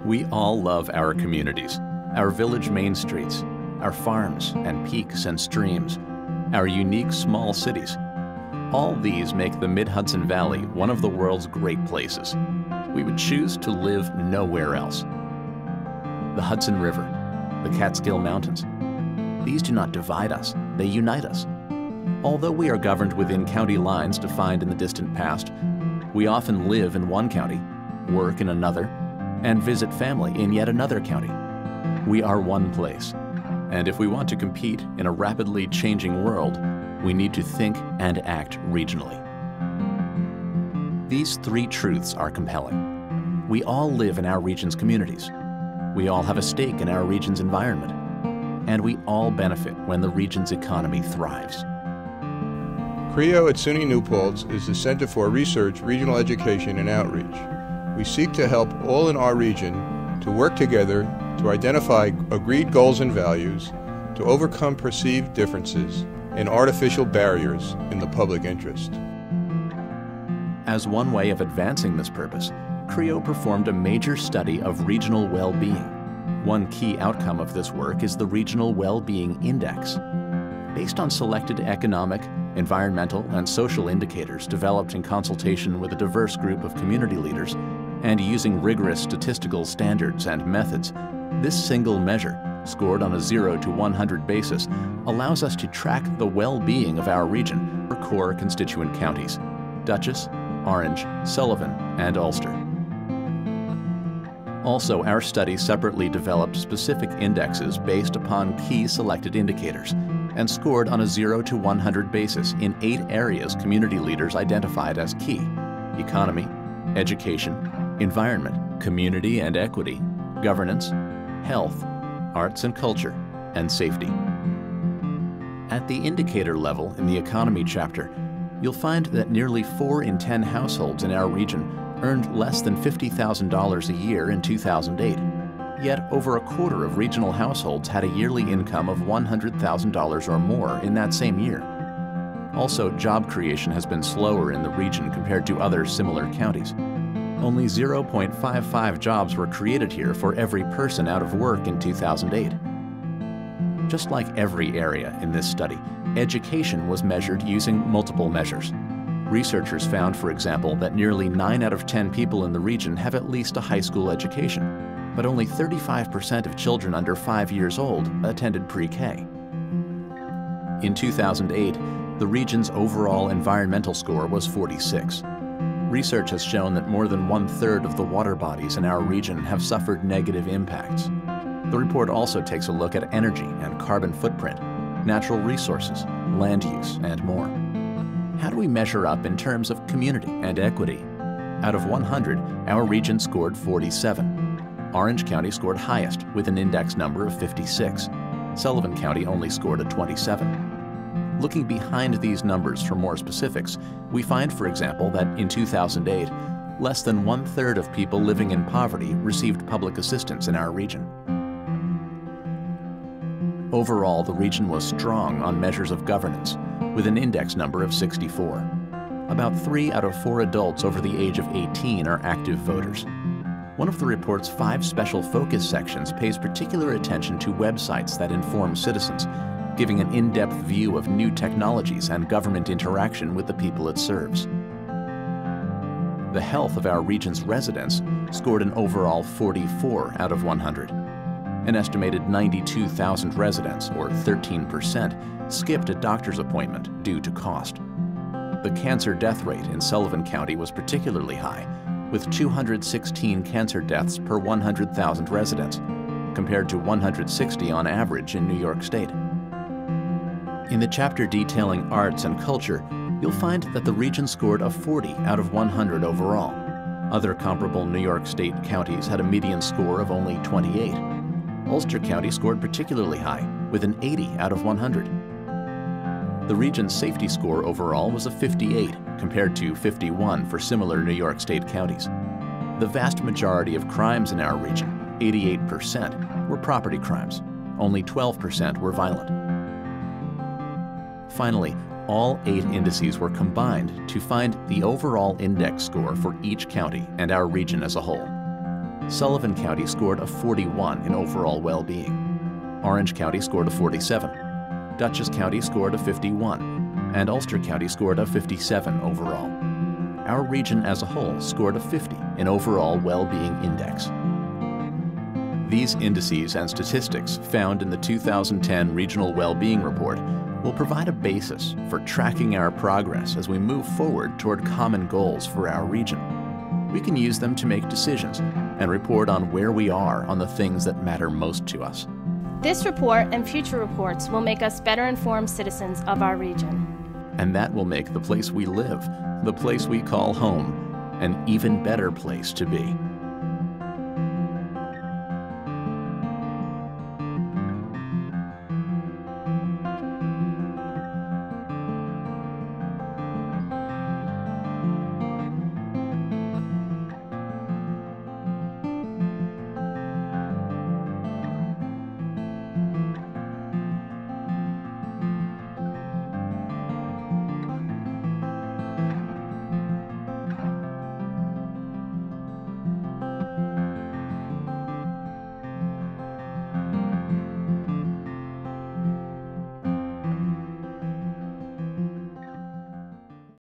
We all love our communities, our village main streets, our farms and peaks and streams, our unique small cities. All these make the Mid-Hudson Valley one of the world's great places. We would choose to live nowhere else. The Hudson River, the Catskill Mountains. These do not divide us, they unite us. Although we are governed within county lines defined in the distant past, we often live in one county, work in another, and visit family in yet another county. We are one place, and if we want to compete in a rapidly changing world, we need to think and act regionally. These three truths are compelling. We all live in our region's communities. We all have a stake in our region's environment. And we all benefit when the region's economy thrives. CRREO at SUNY New Paltz is the Center for Research, Regional Education, and Outreach. We seek to help all in our region to work together to identify agreed goals and values, to overcome perceived differences and artificial barriers in the public interest. As one way of advancing this purpose, CRREO performed a major study of regional well-being. One key outcome of this work is the Regional Well-Being Index. Based on selected economic, environmental, and social indicators developed in consultation with a diverse group of community leaders, and using rigorous statistical standards and methods, this single measure, scored on a 0 to 100 basis, allows us to track the well-being of our region for core constituent counties: Dutchess, Orange, Sullivan, and Ulster. Also, our study separately developed specific indexes based upon key selected indicators and scored on a 0 to 100 basis in 8 areas community leaders identified as key: economy, education, environment, community and equity, governance, health, arts and culture, and safety. At the indicator level in the economy chapter, you'll find that nearly 4 in 10 households in our region earned less than $50,000 a year in 2008. Yet over a quarter of regional households had a yearly income of $100,000 or more in that same year. Also, job creation has been slower in the region compared to other similar counties. Only 0.55 jobs were created here for every person out of work in 2008. Just like every area in this study, education was measured using multiple measures. Researchers found, for example, that nearly 9 out of 10 people in the region have at least a high school education, but only 35% of children under 5 years old attended pre-K. In 2008, the region's overall environmental score was 46. Research has shown that more than 1/3 of the water bodies in our region have suffered negative impacts. The report also takes a look at energy and carbon footprint, natural resources, land use, and more. How do we measure up in terms of community and equity? Out of 100, our region scored 47. Orange County scored highest with an index number of 56. Sullivan County only scored a 27. Looking behind these numbers for more specifics, we find, for example, that in 2008, less than 1/3 of people living in poverty received public assistance in our region. Overall, the region was strong on measures of governance, with an index number of 64. About 3 out of 4 adults over the age of 18 are active voters. One of the report's 5 special focus sections pays particular attention to websites that inform citizens, giving an in-depth view of new technologies and government interaction with the people it serves. The health of our region's residents scored an overall 44 out of 100. An estimated 92,000 residents, or 13%, skipped a doctor's appointment due to cost. The cancer death rate in Sullivan County was particularly high, with 216 cancer deaths per 100,000 residents, compared to 160 on average in New York State. In the chapter detailing arts and culture, you'll find that the region scored a 40 out of 100 overall. Other comparable New York State counties had a median score of only 28. Ulster County scored particularly high, with an 80 out of 100. The region's safety score overall was a 58, compared to 51 for similar New York State counties. The vast majority of crimes in our region, 88%, were property crimes. Only 12% were violent. Finally, all 8 indices were combined to find the overall index score for each county and our region as a whole. Sullivan County scored a 41 in overall well-being. Orange County scored a 47. Dutchess County scored a 51. And Ulster County scored a 57 overall. Our region as a whole scored a 50 in overall well-being index. These indices and statistics found in the 2010 Regional Well-Being Report will provide a basis for tracking our progress as we move forward toward common goals for our region. We can use them to make decisions and report on where we are on the things that matter most to us. This report and future reports will make us better informed citizens of our region. And that will make the place we live, the place we call home, an even better place to be.